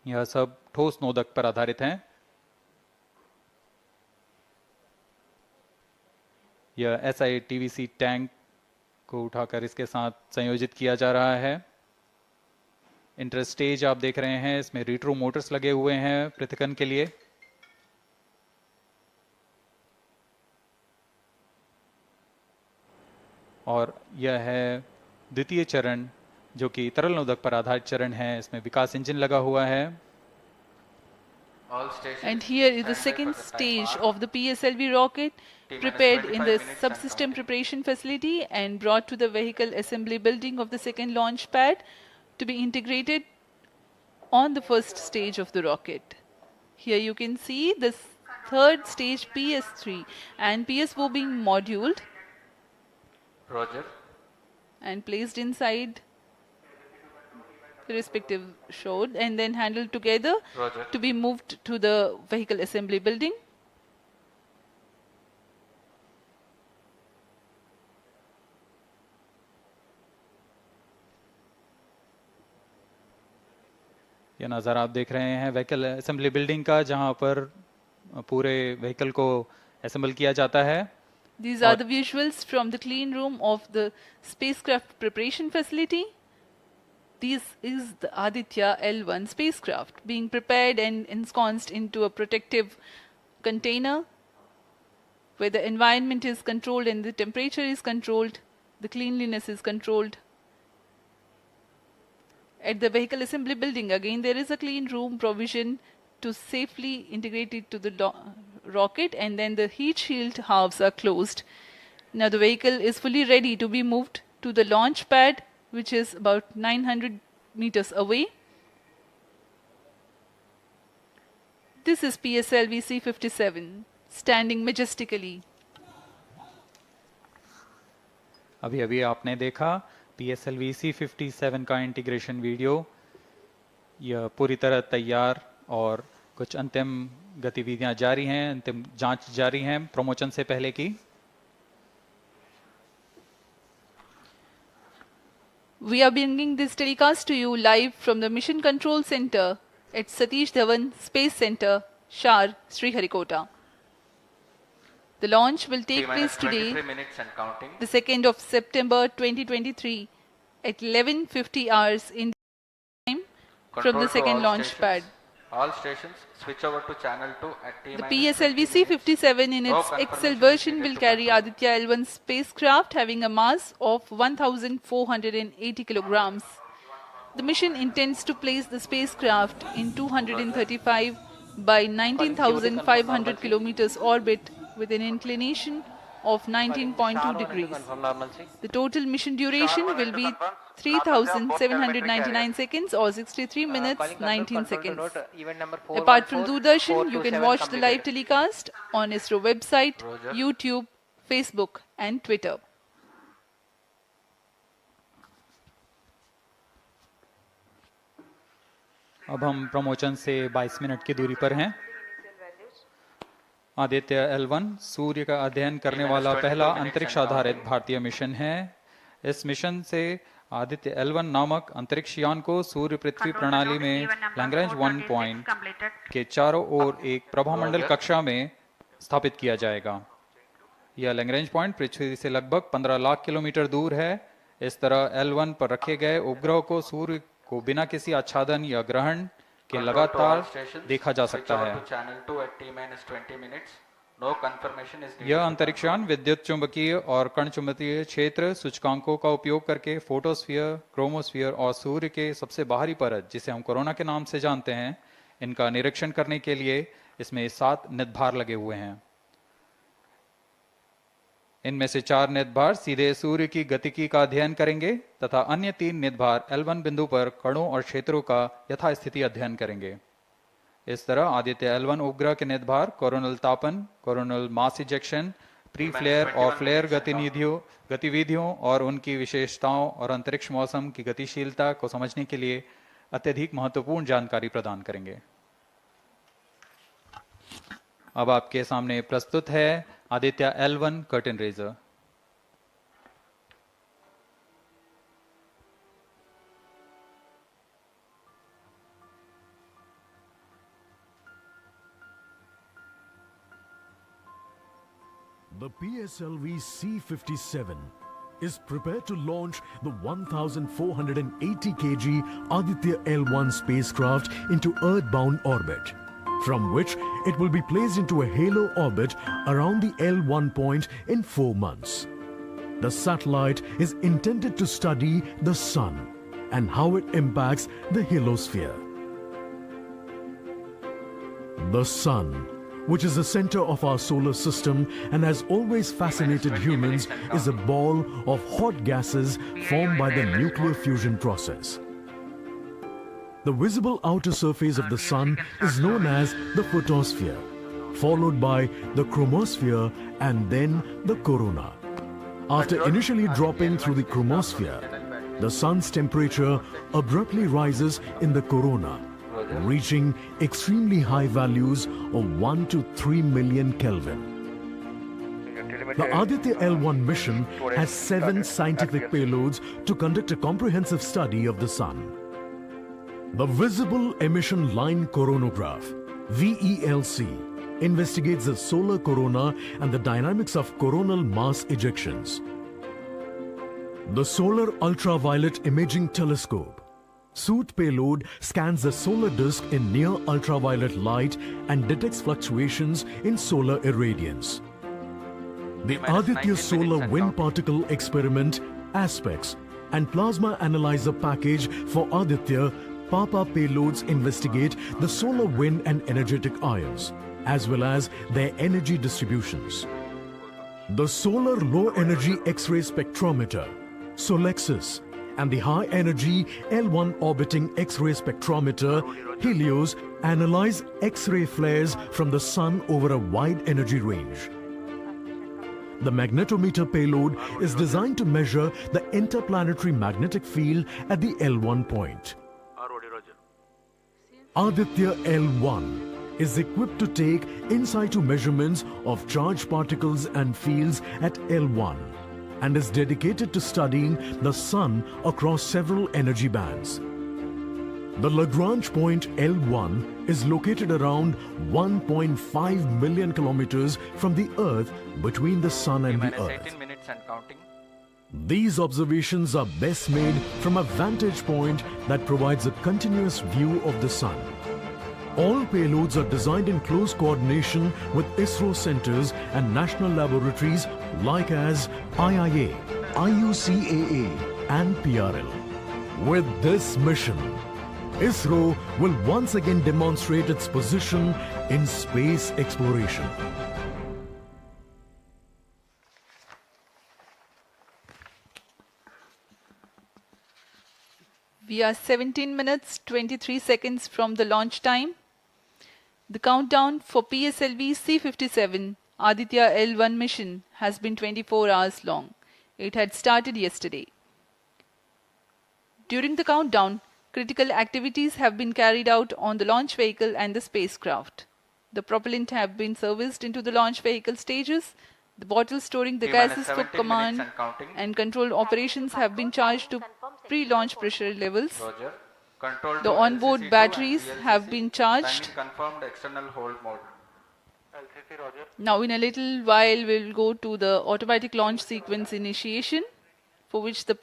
यह सब ठोस नोदक पर आधारित हैं। यह SI-TVC टैंक को उठाकर इसके साथ संयोजित किया जा रहा है। इंटरस्टेज आप देख रहे हैं, इसमें रिट्रो मोटर्स लगे हुए हैं पृथक्कन के लिए। और यह है द्वितीय चरण जो कि तरल नोदक पर आधारित चरण है। इसमें विकास इंजन लगा हुआ है। And here is the second stage of the PSLV rocket, prepared in the subsystem preparation facility and brought to the vehicle assembly building of the second launch pad to be integrated on the first stage of the rocket. Here you can see the third stage PS3 and PSO being moduled Roger. and placed inside the respective shroud and then handled together Roger. to be moved to the vehicle assembly building. ये नज़ारा आप देख रहे हैं vehicle assembly building का, जहां पर पूरे व्हीकल को असेंबल किया जाता है। These are the visuals from the clean room of the spacecraft preparation facility. This is the Aditya-L1 spacecraft being prepared and ensconced into a protective container where the environment is controlled and the temperature is controlled, the cleanliness is controlled. At the vehicle assembly building, again, there is a clean room provision to safely integrate it to the rocket, and then the heat shield halves are closed. Now the vehicle is fully ready to be moved to the launch pad, which is about 900 meters away. This is PSLV C-57 standing majestically. अभी अभी आपने देखा PSLV C-57 का integration video. यह पूरी तरह तैयार और कुछ अंतिम गतिविधियां जारी हैं, अंतिम जांच जारी हैं प्रमोशन से पहले की। We are bringing this telecast to you live from the Mission Control Center at Satish Dhawan Space Center, Shar, Sriharikota. The launch will take place today, the 2nd of September 2023 at 11:50 hours in time from the second launch pad. All stations switch over to channel 2 at T-. The PSLV C-57 in its XL version will carry Aditya-L1 spacecraft having a mass of 1,480 kilograms. The mission intends to place the spacecraft in 235 by 19,500 kilometers orbit with an inclination of 19.2 degrees. The total mission duration will be 3,799 seconds or 63 minutes 19 seconds. Apart from Doordarshan, you can watch the live telecast on ISRO website, YouTube, Facebook and Twitter. अब हम promotion से 22 minute की दूरी पर हैं। Aditya L1 सूर्य का अध्ययन करने वाला पहला अंतरिक्ष आधारित भारतीय मिशन है। इस मिशन से आदित्य L1 नामक अंतरिक्ष यान को सूर्य पृथ्वी प्रणाली में लैग्रेंज 1 पॉइंट के चारों ओर एक प्रभामंडल कक्षा में स्थापित किया जाएगा। यह लैग्रेंज पॉइंट पृथ्वी से लगभग 15 लाख किलोमीटर दूर है। इस तरह L1 पर रखे गए उपग्रह को सूर्य को बिना किसी आच्छादन या ग्रहण के लगातार देखा जा सकता है। यह अंतरिक्ष यान विद्युत चुंबकीय और कण चुंबकीय क्षेत्र सूचकांकों का उपयोग करके फोटोस्फीयर, क्रोमोस्फीयर और सूर्य के सबसे बाहरी परत, जिसे हम कोरोना के नाम से जानते हैं, इनका निरीक्षण करने के लिए इसमें 7 निदभार लगे हुए हैं। इनमें से 4 निदभार सीधे सूर्य की गतिकी का अध्ययन करेंगे तथा अन्य 3 निदभार L1 बिंदु पर कणों और क्षेत्रों का यथास्थिति अध्ययन करेंगे। इस तरह आदित्य L1 उपग्रह के निदभार कोरोनल तापन, coronal mass ejection, pre flare और फ्लेयर गतिविधियों और उनकी विशेषताओं और अंतरिक्ष मौसम की गतिशीलता को समझने के लिए अत्यधिक महत्वपूर्ण जानकारी प्रदान करेंगे। अब आपके सामने प्रस्तुत है Aditya L1 curtain raiser. The PSLV C-57 is prepared to launch the 1,480 kg Aditya-L1 spacecraft into Earth-bound orbit, from which it will be placed into a halo orbit around the L1 point in 4 months. The satellite is intended to study the Sun and how it impacts the heliosphere. The Sun, which is the center of our solar system and has always fascinated humans, is a ball of hot gases formed by the nuclear fusion process. The visible outer surface of the Sun is known as the photosphere, followed by the chromosphere and then the corona. After initially dropping through the chromosphere, the Sun's temperature abruptly rises in the corona, reaching extremely high values of 1 to 3 million Kelvin. The Aditya-L1 mission has 7 scientific payloads to conduct a comprehensive study of the Sun. The Visible Emission Line Coronagraph, VELC, investigates the solar corona and the dynamics of coronal mass ejections. The Solar Ultraviolet Imaging Telescope, SOOT payload, scans the solar disk in near ultraviolet light and detects fluctuations in solar irradiance. The Aditya Solar Wind Particle Experiment, ASPEX, and Plasma Analyzer Package for Aditya Papa payloads investigate the solar wind and energetic ions, as well as their energy distributions. The Solar Low Energy X-ray Spectrometer, SOLEXIS, and the High Energy L1 Orbiting X-ray Spectrometer, HELIOS, analyze X-ray flares from the Sun over a wide energy range. The magnetometer payload is designed to measure the interplanetary magnetic field at the L1 point. Aditya-L1 is equipped to take in situ measurements of charged particles and fields at L1 and is dedicated to studying the Sun across several energy bands. The Lagrange point L1 is located around 1.5 million kilometers from the Earth between the Sun and the Earth. 18 minutes and counting. These observations are best made from a vantage point that provides a continuous view of the Sun. All payloads are designed in close coordination with ISRO centers and national laboratories like as IIA, IUCAA and PRL. With this mission, ISRO will once again demonstrate its position in space exploration. We are 17 minutes 23 seconds from the launch time. The countdown for PSLV C-57 Aditya-L1 mission has been 24 hours long. It had started yesterday. During the countdown, critical activities have been carried out on the launch vehicle and the spacecraft. The propellant have been serviced into the launch vehicle stages. The bottles storing the gases for command and control operations have been charged to pre-launch pressure levels. Roger. Control The to onboard LCC2 batteries and have been charged. Timing confirmed external hold mode. Now in a little while we'll go to the automatic launch sequence initiation, for which the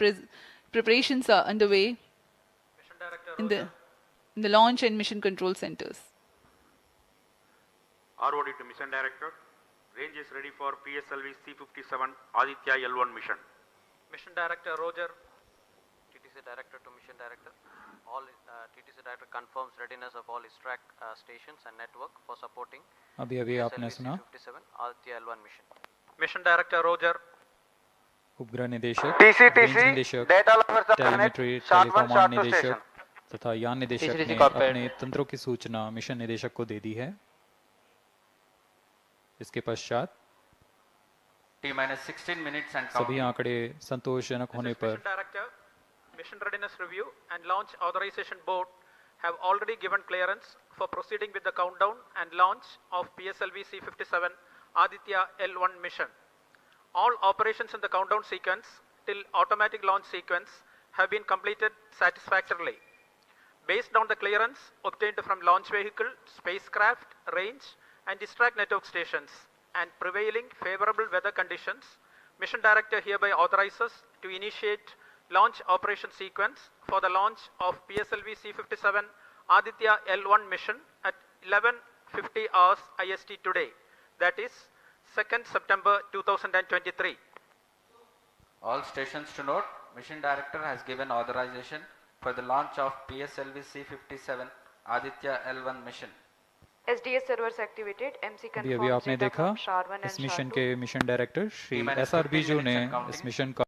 preparations are underway in the launch and mission control centers. ROD to Mission Director. Range is ready for PSLV C-57 Aditya-L1 mission. Mission Director Roger. TTC Director to Mission Director. All TTC Director confirms readiness of all his track stations and network for supporting अभी आपने सुना C-57 Aditya-L1 mission. Mission Director Roger. उपग्रह निदेशक, TCTC, range निदेशक, data lovers are telemetry, connect, short one, टेलीकॉमांड short two निदेशक station. तथा यान निदेशक TCTC ने cockpit. अपने तंत्रों की सूचना मिशन निदेशक को दे दी है। इसके पश्चात T-16 minutes and सभी counting. आंकड़े संतोषजनक होने पर Mission Director, Mission Readiness Review and Launch Authorization Board have already given clearance for proceeding with the countdown and launch of PSLV C-57 Aditya-L1 mission. All operations in the countdown sequence till automatic launch sequence have been completed satisfactorily. Based on the clearance obtained from launch vehicle, spacecraft, range and distract network stations and prevailing favorable weather conditions, Mission Director hereby authorizes to initiate launch operation sequence for the launch of PSLV C-57 Aditya-L1 mission at 11:50 hours IST today, that is 2nd September 2023. All stations to note, Mission Director has given authorization for the launch of PSLV C-57 Aditya-L1 mission. SDS servers activated. MC अभी confirmed आपने data देखा from SHAR-1 इस and mission SHAR-2. के mission director Shri T-minus SRB 15 जो ने minutes and counting. इस mission का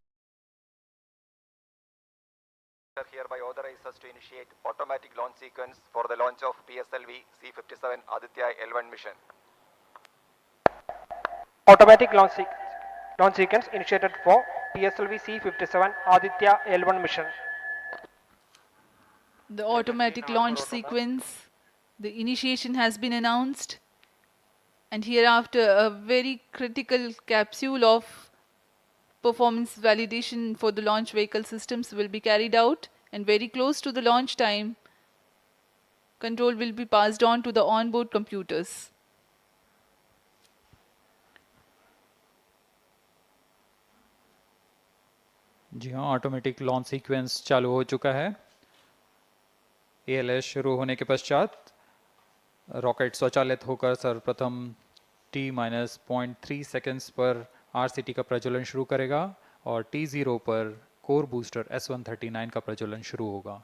Hereby authorizes to initiate automatic launch sequence for the launch of PSLV C-57 Aditya-L1 mission. Automatic launch sequence initiated for PSLV C-57 Aditya-L1 mission. The automatic launch sequence, the initiation has been announced, and hereafter a very critical capsule of performance validation for the launch vehicle systems will be carried out, and very close to the launch time Control will be passed on to the onboard computers. जी हाँ, automatic launch sequence चालू हो चुका है। ALS शुरू होने के पश्चात rocket स्वचालित होकर सर्वप्रथम T-0.3 सेकेंड्स पर RCT का प्रज्वलन शुरू करेगा और T0 पर कोर बूस्टर S139 का प्रज्वलन शुरू होगा।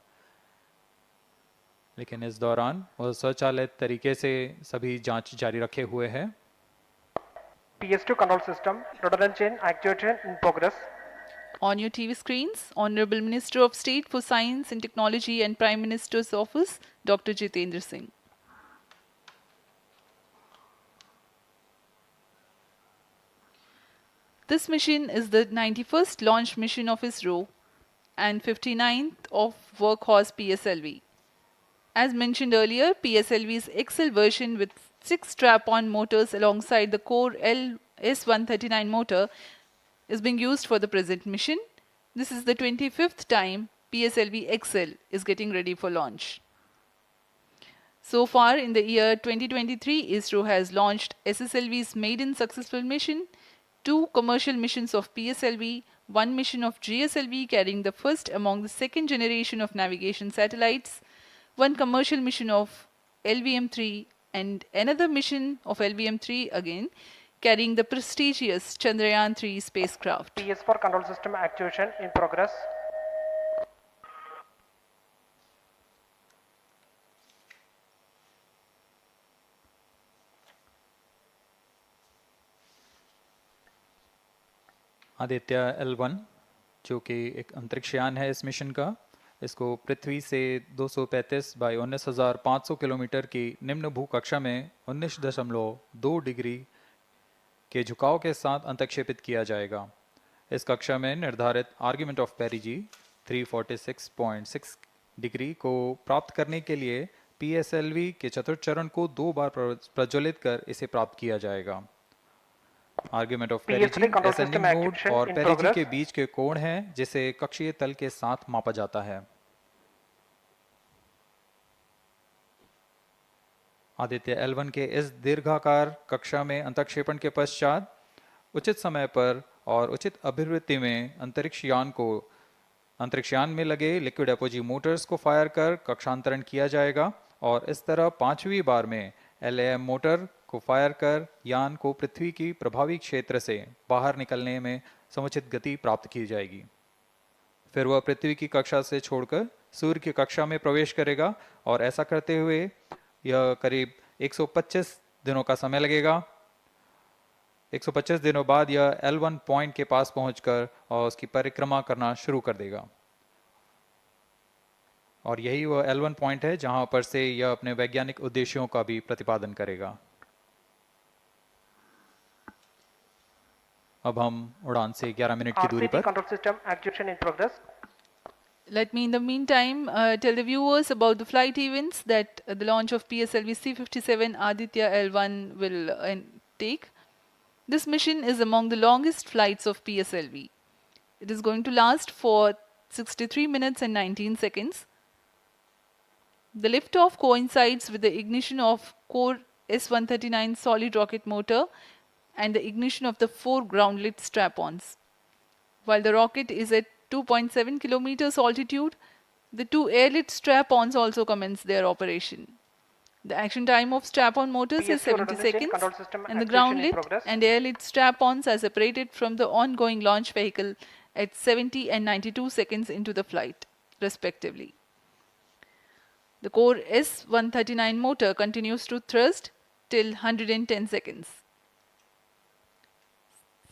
लेकिन इस दौरान वह स्वचालित तरीके से सभी जांच जारी रखे हुए है। PS2 control system, rudder and chain actuation in progress. On your TV screens, Honorable Minister of State for Science and Technology and Prime Minister's Office, Dr. Jitendra Singh. This mission is the 91st launch mission of ISRO and 59th of Workhorse PSLV. As mentioned earlier, PSLV's XL version with 6 strap-on motors alongside the core S139 motor is being used for the present mission. This is the 25th time PSLV XL is getting ready for launch. So far in the year 2023, ISRO has launched SSLV's maiden successful mission, 2 commercial missions of PSLV, 1 mission of GSLV carrying the first among the second generation of navigation satellites, 1 commercial mission of LVM-3 and another mission of LVM-3 again carrying the prestigious Chandrayaan-3 spacecraft. PS4 control system actuation in progress. Aditya-L1 जो कि एक अंतरिक्षयान है इस mission का, इसको पृथ्वी से 235 by 19,500 kilometre की निम्न भूकक्षा में 19.2 डिग्री के झुकाव के साथ अंतक्षेपित किया जाएगा। इस कक्षा में निर्धारित आर्ग्यूमेंट ऑफ पेरिजी 346.6 डिग्री को प्राप्त करने के लिए PSLV के चतुर्थ चरण को 2 बार प्रज्वलित कर इसे प्राप्त किया जाएगा। आर्ग्यूमेंट ऑफ पेरिजी एसेंडिंग मोड और पेरिजी के बीच के कोण है जिसे कक्षीय तल के साथ मापा जाता है। आदित्य-L1 के इस दीर्घाकार कक्षा में अंतक्षेपण के पश्चात उचित समय पर और उचित अभिवृत्ति में अंतरिक्षयान में लगे लिक्विड एपोजी मोटर्स को फायर कर कक्षांतरण किया जाएगा और इस तरह 5वीं बार में LAM मोटर को फायर कर यान को पृथ्वी की प्रभावी क्षेत्र से बाहर निकलने में समुचित गति प्राप्त की जाएगी। फिर वह पृथ्वी की कक्षा से छोड़कर सूर्य की कक्षा में प्रवेश करेगा और ऐसा करते हुए यह करीब 125 दिनों का समय लगेगा। 125 दिनों बाद यह L1 पॉइंट के पास पहुंचकर और उसकी परिक्रमा करना शुरू कर देगा और यही वह L1 पॉइंट है जहां पर से यह अपने वैज्ञानिक उद्देश्यों का भी प्रतिपादन करेगा। अब हम उड़ान से 11 मिनट की दूरी पर control system actuation in progress. Let me in the meantime tell the viewers about the flight events that the launch of PSLV C-57 Aditya-L1 will take. This mission is among the longest flights of PSLV. It is going to last for 63 minutes and 19 seconds. The liftoff coincides with the ignition of core S139 solid rocket motor and the ignition of the 4 ground-lit strap-ons. While the rocket is at 2.7 kilometers altitude, the 2 air-lit strap-ons also commence their operation. The action time of strap-on motors is 70 seconds and the ground-lit and air-lit strap-ons are separated from the ongoing launch vehicle at 70 and 92 seconds into the flight, respectively. The core S139 motor continues to thrust till 110 seconds.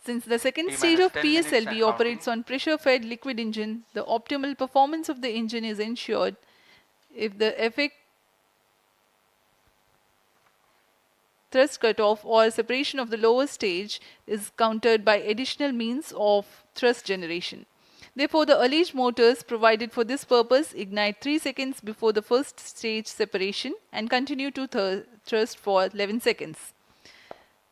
Since the second stage of PSLV operates on pressure-fed liquid engine, the optimal performance of the engine is ensured if the effect thrust cutoff or separation of the lower stage is countered by additional means of thrust generation. Therefore, the alleged motors provided for this purpose ignite 3 seconds before the first stage separation and continue to thrust for 11 seconds.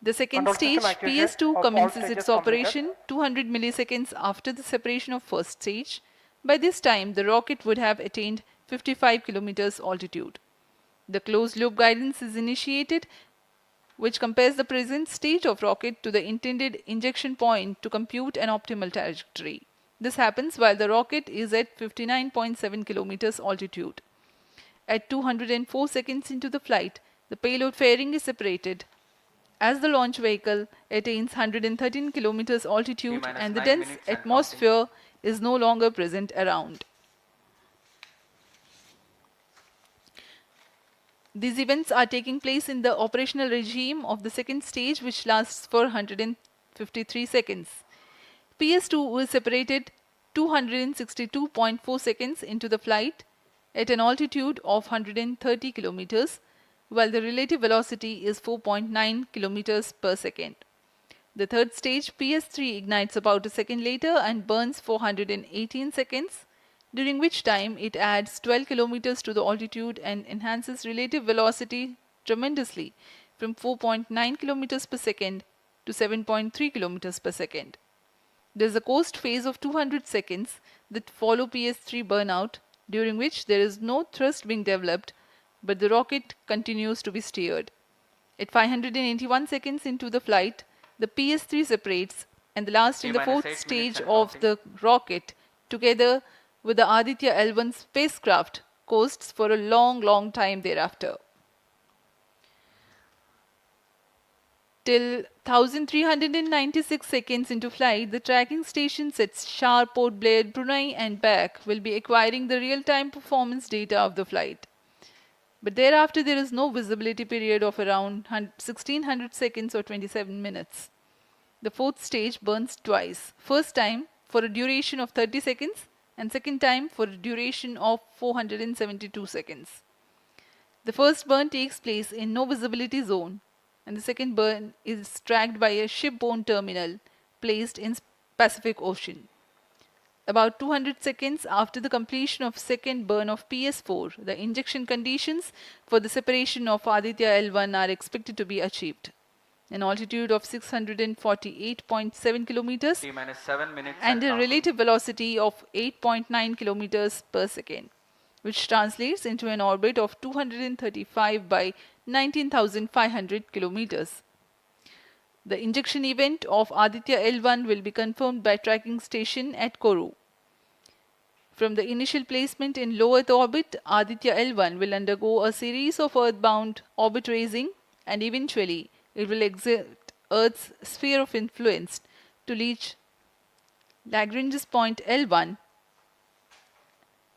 The second stage, PS2, commences its operation 200 milliseconds after the separation of first stage. By this time, the rocket would have attained 55 kilometers altitude. The closed loop guidance is initiated, which compares the present state of rocket to the intended injection point to compute an optimal trajectory. This happens while the rocket is at 59.7 kilometers altitude. At 204 seconds into the flight, the payload fairing is separated as the launch vehicle attains 113 kilometers altitude and the dense atmosphere is no longer present around. These events are taking place in the operational regime of the second stage, which lasts for 153 seconds. PS2 is separated 262.4 seconds into the flight at an altitude of 130 kilometers, while the relative velocity is 4.9 kilometers per second. The third stage, PS3, ignites about a second later and burns for 118 seconds, during which time it adds 12 kilometers to the altitude and enhances relative velocity tremendously from 4.9 kilometers per second to 7.3 kilometers per second. There is a coast phase of 200 seconds that follow PS3 burnout, during which there is no thrust being developed, but the rocket continues to be steered. At 581 seconds into the flight, the PS3 separates, and the last in the fourth stage of the rocket, together with the Aditya-L1 spacecraft, coasts for a long time thereafter. Till 1396 seconds into flight, the tracking stations at Shar, Port Blair, Brunei and back will be acquiring the real-time performance data of the flight. But thereafter there is no visibility period of around 1600 seconds or 27 minutes. The fourth stage burns twice. First time for a duration of 30 seconds and second time for a duration of 472 seconds. The first burn takes place in no visibility zone, and the second burn is tracked by a shipborne terminal placed in Pacific Ocean. About 200 seconds after the completion of second burn of PS4, the injection conditions for the separation of Aditya-L1 are expected to be achieved. An altitude of 648.7 kilometers T-7 minutes and a relative velocity of 8.9 kilometers per second, which translates into an orbit of 235 by 19,500 kilometers. The injection event of Aditya-L1 will be confirmed by tracking station at Kourou. From the initial placement in low Earth orbit, Aditya-L1 will undergo a series of earthbound orbit raising, and eventually it will exit Earth's sphere of influence to reach Lagrange's point L1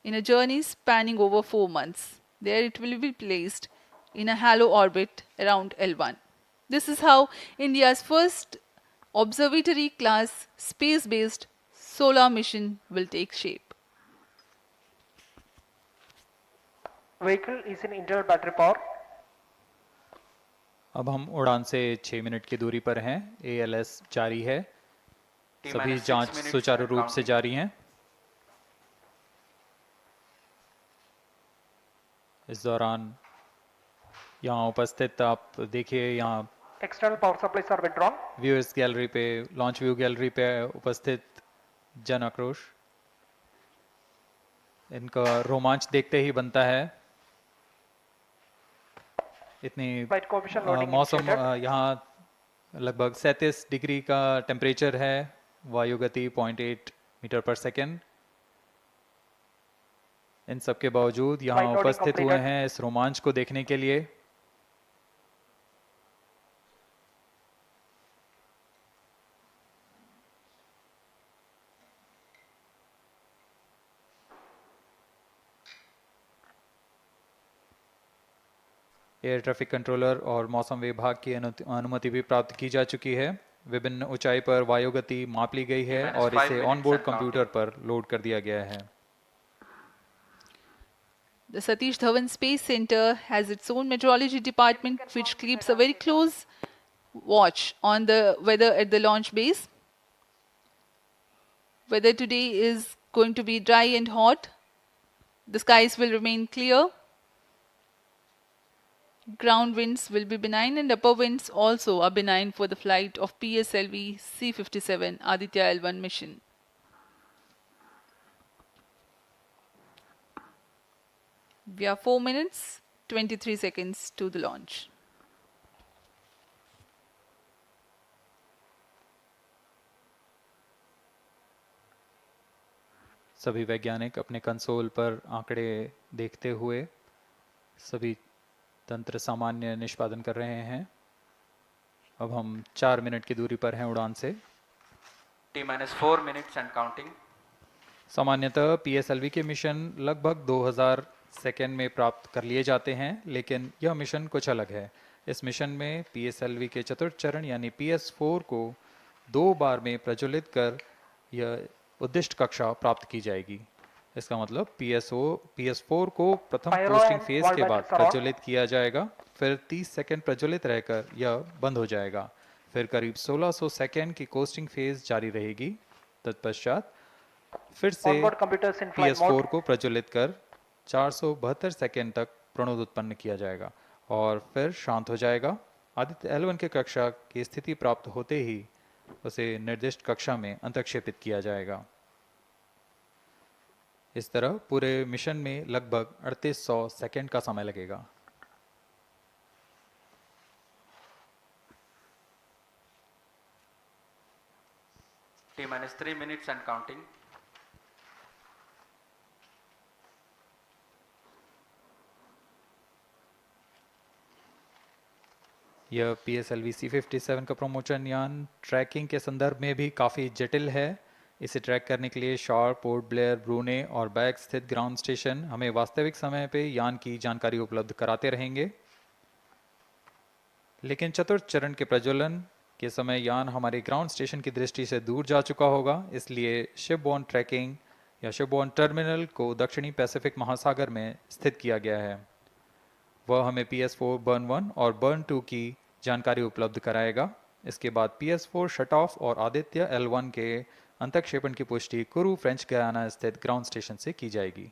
in a journey spanning over 4 months. There it will be placed in a halo orbit around L1. This is how India's first observatory class space-based solar mission will take shape. Vehicle is in internal battery power. अब हम उड़ान से 6 minute की दूरी पर हैं। ALS जारी है। सभी जांच सुचारू रूप से जारी हैं। इस दौरान यहाँ उपस्थित आप देखिए, यहाँ External power supplies are withdrawn. Viewers gallery पे, लॉन्च व्यू गैलरी पे उपस्थित जन आक्रोश, इनका रोमांच देखते ही बनता है। इतनी मौसम यहाँ लगभग 37 डिग्री का टेम्परेचर है, वायु गति 0.8 मीटर पर सेकेंड। इन सब के बावजूद यहाँ उपस्थित हुए हैं इस रोमांच को देखने के लिए। एयर ट्रैफिक कंट्रोलर और मौसम विभाग की अनुमति भी प्राप्त की जा चुकी है। विभिन्न ऊंचाई पर वायु गति माप ली गई है और इसे ऑनबोर्ड कंप्यूटर पर लोड कर दिया गया है। The Satish Dhawan Space Center has its own meteorology department which keeps a very close watch on the weather at the launch base. Weather today is going to be dry and hot. The skies will remain clear. Ground winds will be benign and upper winds also are benign for the flight of PSLV C-57 Aditya-L1 mission. We are 4 minutes 23 seconds to the launch. सभी वैज्ञानिक अपने console पर आंकड़े देखते हुए सभी तंत्र सामान्य निष्पादन कर रहे हैं। अब हम 4 मिनट की दूरी पर हैं उड़ान से। T-4 minutes and counting. सामान्यतः PSLV के मिशन लगभग 2000 सेकेंड में प्राप्त कर लिए जाते हैं, लेकिन यह मिशन कुछ अलग है। इस मिशन में PSLV के चतुर्थ चरण यानी PS4 को 2 बार में प्रज्वलित कर यह उद्दिष्ट कक्षा प्राप्त की जाएगी। इसका मतलब PS4 को प्रथम कोस्टिंग फेज के बाद प्रज्वलित किया जाएगा, फिर 30 सेकेंड प्रज्वलित रहकर यह बंद हो जाएगा, फिर करीब 1600 सेकेंड की कोस्टिंग फेज जारी रहेगी। तत्पश्चात फिर से PS4 को प्रज्वलित कर 472 सेकेंड तक प्रणोद उत्पन्न किया जाएगा और फिर शांत हो जाएगा। आदित्य L1 के कक्षा की स्थिति प्राप्त होते ही उसे निर्दिष्ट कक्षा में अंतक्षेपित किया जाएगा। इस तरह पूरे मिशन में लगभग 3800 सेकेंड का समय लगेगा। T-3 minutes and counting. यह PSLV C57 का प्रमोशन यान ट्रैकिंग के संदर्भ में भी काफ़ी जटिल है। इसे ट्रैक करने के लिए शॉर, पोर्ट ब्लेयर, ब्रूने और बैग स्थित ग्राउंड स्टेशन हमें वास्तविक समय पे यान की जानकारी उपलब्ध कराते रहेंगे। लेकिन चतुर्थ चरण के प्रज्वलन के समय यान हमारे ग्राउंड स्टेशन की दृष्टि से दूर जा चुका होगा, इसलिए शिपबोर्न ट्रैकिंग या शिपबोर्न टर्मिनल को दक्षिणी पैसिफिक महासागर में स्थित किया गया है। वह हमें PS4 बर्न 1 और बर्न 2 की जानकारी उपलब्ध कराएगा। इसके बाद PS4 शट ऑफ और आदित्य L1 के अंतक्षेपण की पुष्टि कुरु फ्रेंच गयाना स्थित ग्राउंड स्टेशन से की जाएगी।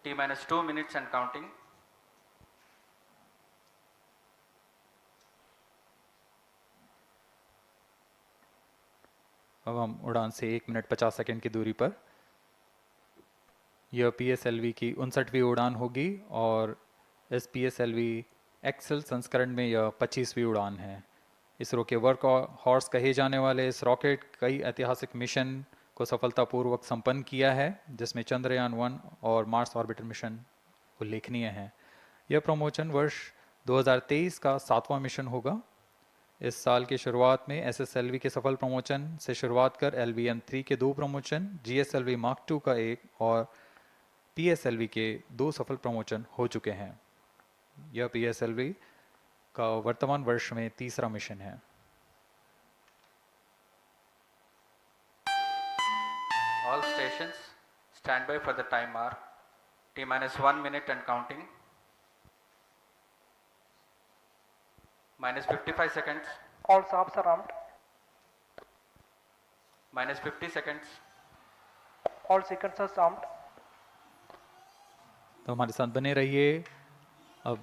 T-2 minutes and counting. अब हम उड़ान से 1 मिनट 50 सेकेंड की दूरी पर। यह PSLV की 59वीं उड़ान होगी और इस PSLV एक्सेल संस्करण में यह 25वीं उड़ान है। इसरो के वर्क हॉर्स कहे जाने वाले इस रॉकेट कई ऐतिहासिक मिशन को सफलतापूर्वक संपन्न किया है, जिसमें चंद्रयान 1 और मार्स ऑर्बिटर मिशन उल्लेखनीय हैं। यह प्रमोशन वर्ष 2023 का 7वां मिशन होगा। इस साल की शुरुआत में SSLV के सफल प्रमोशन से शुरुआत कर LVM-3 के 2 प्रमोशन, GSLV Mark II का 1 और PSLV के 2 सफल प्रमोशन हो चुके हैं। यह PSLV का वर्तमान वर्ष में 3रा मिशन है। All stations stand by for the time mark. T-1 minute and counting. -55 seconds. All stops are armed. -50 seconds. All sequencers armed. तो हमारे साथ बने रहिए।